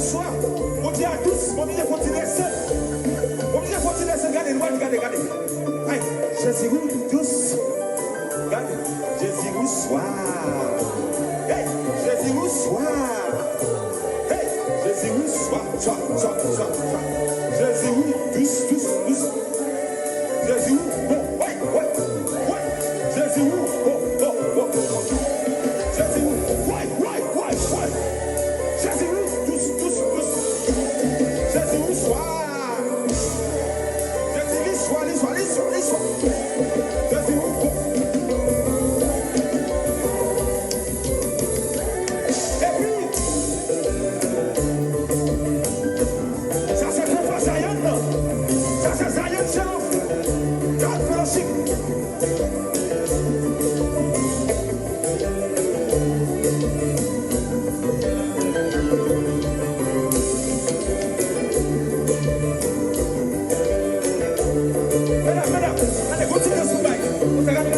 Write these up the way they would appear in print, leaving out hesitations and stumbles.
s'asseoir. On dit à tous, on dit qu'il faut tirer seul. On dit qu'il faut tirer seul. Regardez. Aïe, Jésus, tous. Regardez, Jésus, soir. Hey, Jésus, soir. Hey, Jésus, soir. Jésus, tous. Jésus, bon, ouais. Jésus, bon. Jésus, ouais. Jésus, tous. Jésus, soir. Jésus, soir. Jésus, bon. Et puis, ça c'est très pas Zion, non? Ça c'est Zion self. God fellowship. Madame, allez, continuez ce bail. Regardez.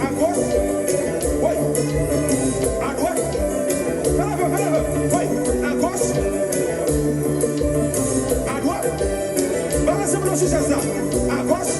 À gauche. Oui. À droite. Fais-le. Oui. À gauche. À droite. Balancez-moi sur ça. À gauche.